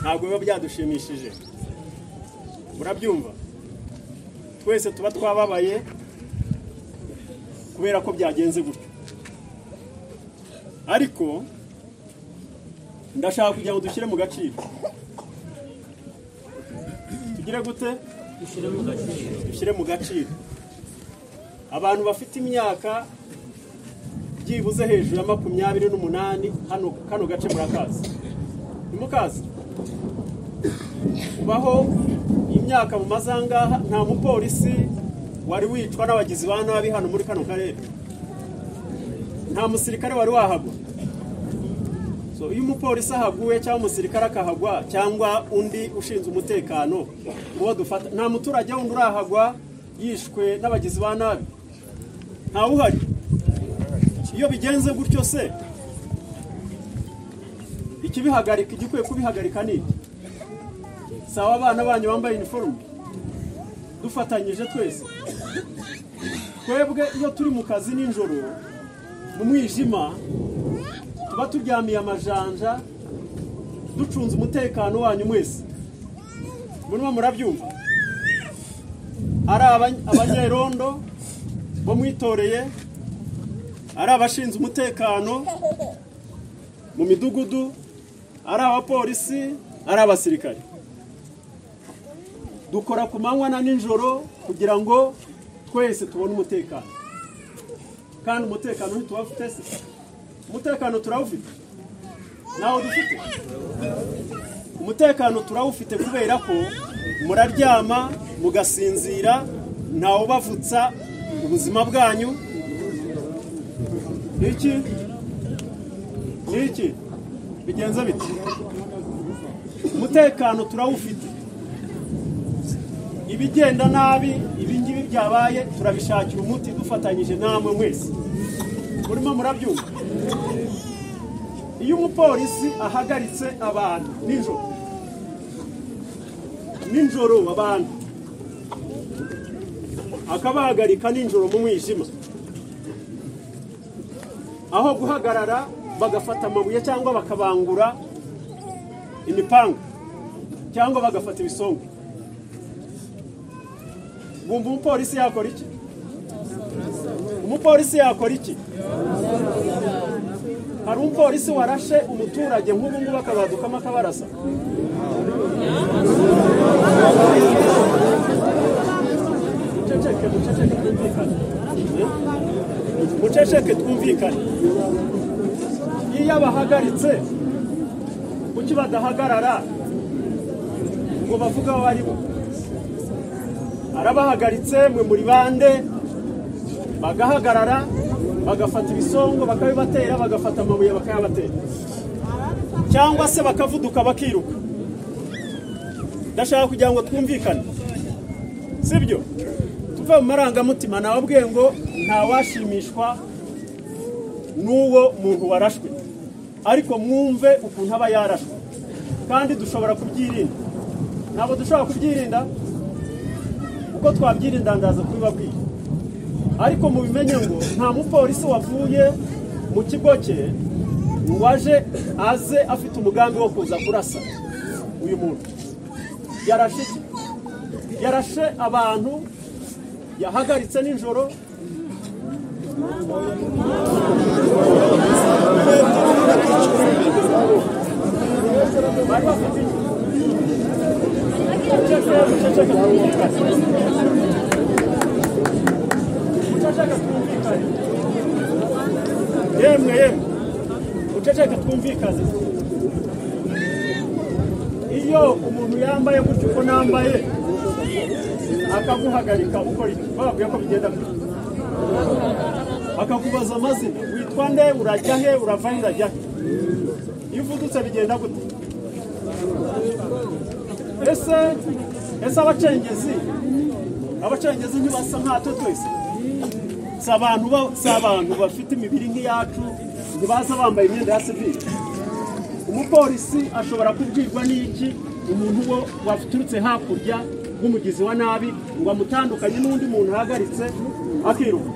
ntabwo biba byadushimishije. Murabyumva? Twese tuba twababaye kubera ko byagenze gutyo. Ariko ndashaka kugira ngo dushyire mu gaciro. Tugire gute? Dushyire mu gaciro. Abantu bafite imyaka byibuze hejuru ya 28 kano gace murakazi. Nimukazi? Baho imyaka mu mazangaha nta mupolisi wari wicwa n'abagizi ba nabi hano muri kano karere. Nta musirikare wari wahagwa. So iyo umupolisi ahaguye cyangwa umusirikare akahagwa cyangwa undi ushinzwe umutekano uwo dufata, nta muturage wundi urahagwa yishwe n'abagizi ba nabi. Nta uhari. Iyo bigenze gutyo se ikibihagarika, igikwiye kubihagarika ni iki? Sawa abana banyu bambaye uniform dufatanyije twese. Twebwe iyo turi mu kazi ninjoro mu mwijima tuba turyamiye amajanja ducunze umutekano wanyu mwese. Murimo murabyumva? Ari abanyerondo bo mwitoreye, ari abashinzwe umutekano mu midugudu, ari abapolisi, ari abasirikare. Dukora ku manywa na ninjoro kugira ngo twese tubone umutekano. Kandi umutekano ntitubafite se? Umutekano turawufite? Nawo dufite? Umutekano turawufite kubera ko muraryama mugasinzira, ntawo bavutsa ubuzima bwanyu. Niki bigenze bite? Umutekano turawufite. Ibigenda nabi, ibingibi byabaye turabishakira umuti dufatanyije namwe mwese. Murimo murabyumva? Iyo umupolisi ahagaritse abantu ninjoro abantu akabahagarika ninjoro mu mwijima, aho guhagarara bagafata amabuye cyangwa bakabangura imipanga cyangwa bagafata ibisongo, bumva umupolisi yakora iki? Umupolisi yakora iki? Hari umupolisi warashe umuturage nk'ubu ngubu akabadukamo akabarasa? Muceceke twumvikane. Iyo abahagaritse kuki badahagarara ngo bavuga aho bari bo? Arabahagaritse mwe muri bande bagahagarara bagafata ibisongo bakabibatera, bagafata amabuye bakayabatera, cyangwa se bakavuduka bakiruka. Ndashaka kugira ngo twumvikane, sibyo? Tuve mu marangamutima. Nababwiye ngo ntawashimishwa n'uwo muntu warashwe, ariko mwumve ukuntu aba yarashwe, kandi dushobora kubyirinda. Ntabwo dushobora kubyirinda? Uko twabyirinda ndaza kubibabwira. Ariko mubimenye ngo nta mupolisi wavuye mu kigo cye waje aze afite umugambi wo kuza kurasa uyu muntu. Yarashe abantu, yahagaritse ninjoro. Yemwe uceceke twumvikane. Iyo umuntu yambaye gutyo uko nambaye akaguhagarika ukora iki? Bababwiye ko bigenda gutyo. Akakubaza amazina, witwa nde, urajya he, urava he, urajya he? Iyo uvudutse bigenda gute? Ese abacengezi ntibasa nkatwe twese? Si abantu bafite imibiri nk'iyacu, ntibaza bambaye imyenda ya sivili. Umupolisi ashobora kubwirwa n'iki umuntu wo waturutse hakurya nk'umugizi wa nabi ngo amutandukanye n'undi muntu ahagaritse akiruka?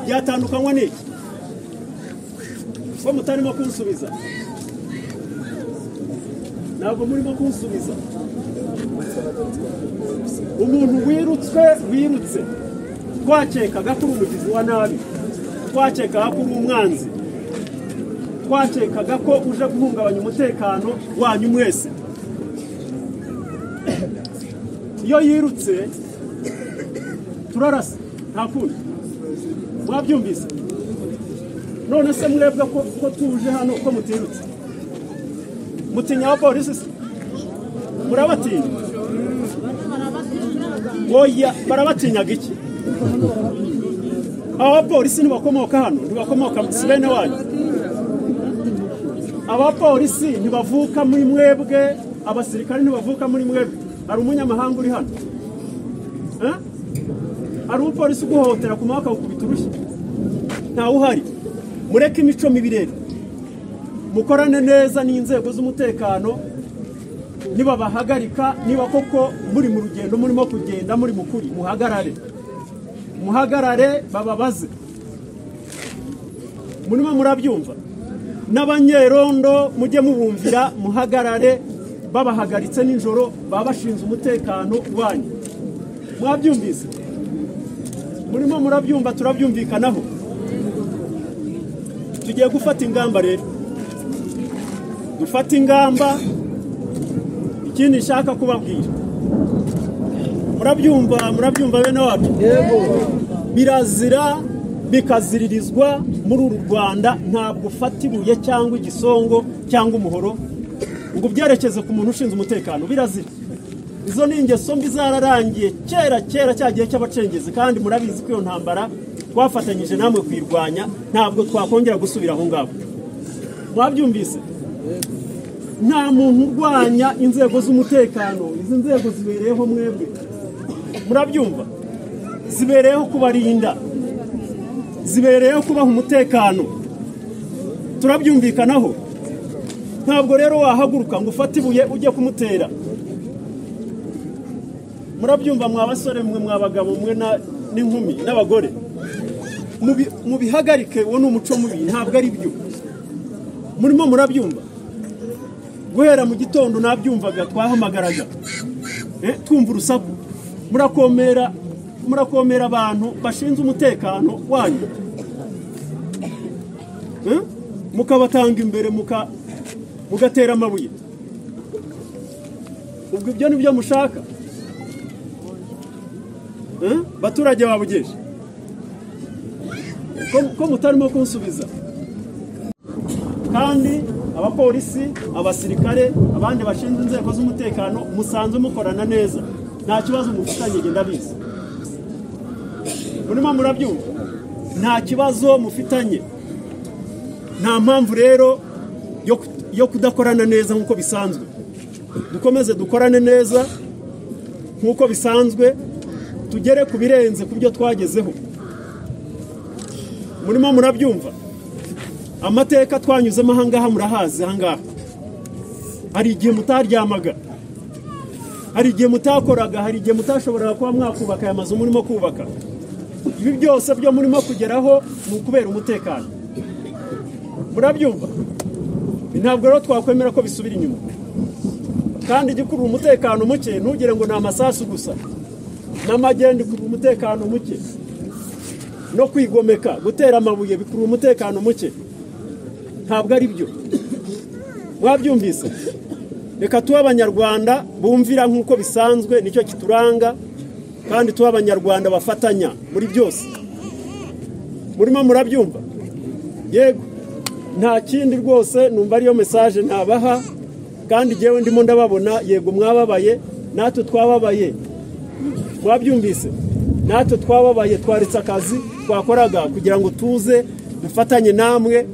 Yatandukanywa n'iki? ko mutarimo kunsubiza ntabwo murimo kunsubiza umuntu wirutse twakekaga ko uri umugizi wa nabi twakekaga ko uri umwanzi twakekaga ko uje guhungabanya umutekano wanyu mwese iyo yirutse turarasa nta kundi mwabyumvise none se mwebwe ko tuje hano ko mutirutse mutinya abapolisi se murabatinya oya barabatinyaga iki abapolisi ntibakomoka hano ntibakomoka si bene wanyu abapolisi ntibavuka muri mwebwe abasirikare ntibavuka muri mwebwe hari umunyamahanga uri hano hari umupolisi uguhohotera ku maboko akakubita urushyi ntawe uhari mureke imico mibi rero mukorane neza n'inzego z'umutekano niba bahagarika niba koko muri mu rugendo murimo kugenda muri mukuri muhagarare bababaze murimo murabyumva n'abanyerondo mujye mubumvira muhagarare babahagaritse nijoro baba bashinze umutekano wanyu mwabyumvise murimo murabyumva turabyumvikanaho tugiye gufata ingamba rero dufata ingamba ikindi nshaka kubabwira murabyumva bene wacu birazira bikaziririzwa muri uru Rwanda ntabwo ufata ibuye cyangwa igisongo cyangwa umuhoro ngo ubyerekeze ku muntu ushinzwe umutekano birazira izo ni ingeso mbi zararangiye kera cya gihe cy'abacengezi kandi murabizi ko iyo ntambara twafatanyije namwe kwirwanya ntabwo twakongera gusubira aho ngaho mwabyumvise nta muntu urwanya inzego z'umutekano izi nzego zibereyeho mwebwe murabyumva zibereyeho kubarinda zibereyeho kubaha umutekano turabyumvikanaho ntabwo rero wahaguruka ngo ufate ibuye ujye kumutera murabyumva mwa basore mwe mwa bagabo mwe n'inkumi n'abagore mubihagarike uwo ni umuco mubi ntabwo ari byo murimo murabyumva guhera mu gitondo nabyumvaga twahamagaraga twumva urusaku murakomera abantu bashinzwe umutekano wanyu mukabatanga imbere mugatera amabuye ubwo ibyo nibyo mushaka baturage babugeje ko mutarimo kunsubiza kandi abapolisi abasirikare abandi bashinzwe inzego z'umutekano musanzwe mukorana neza nta kibazo mufitanye genda bizi murimo murabyumva nta kibazo mufitanye nta mpamvu rero yo kudakorana neza nk'uko bisanzwe dukomeze dukorane neza nk'uko bisanzwe tugere ku birenze ku byo twagezeho murimo murabyumva amateka twanyuzemo ahangaha murahazi ahangaha hari igihe mutaryamaga hari igihe mutakoraga hari igihe mutashoboraga kuba mwakubaka aya mazu murimo kubaka ibi byose byo murimo kugeraho ni ukubera umutekano murabyumva ntabwo rero twakwemera ko bisubira inyuma kandi igikurura umutekano muke ntugire ngo ni amasasu gusa n'amagenda ikurura umutekano muke no kwigomeka gutera amabuye bikurura umutekano muke ntabwo ari byo mwabyumvise reka tuba abanyarwanda bumvira nk'uko bisanzwe nicyo kituranga kandi tuba abanyarwanda bafatanya muri byose murimo murabyumva yego nta kindi rwose numva ariyo mesaje nabaha kandi jyewe ndimo ndababona yego mwababaye natwe twababaye mwabyumvise natwe twababaye twaritse akazi twakoraga kugira ngo tuze dufatanye namwe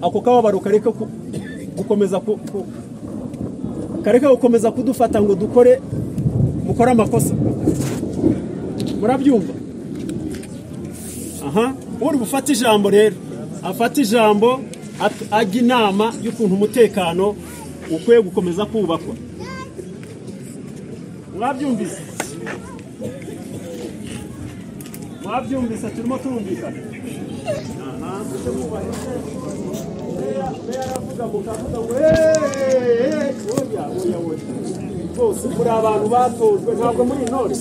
ako kababaro kareka gukomeza kudufata ngo mukore amakosa murabyumva aha uri gufata ijambo rero afata ijambo ajya inama y'ukuntu umutekano ukwiye gukomeza kubakwa mwabyumvise turimo turumvikana aha kuvuga mukavuga ngo oya bose muri abantu batojwe ntabwo muri intore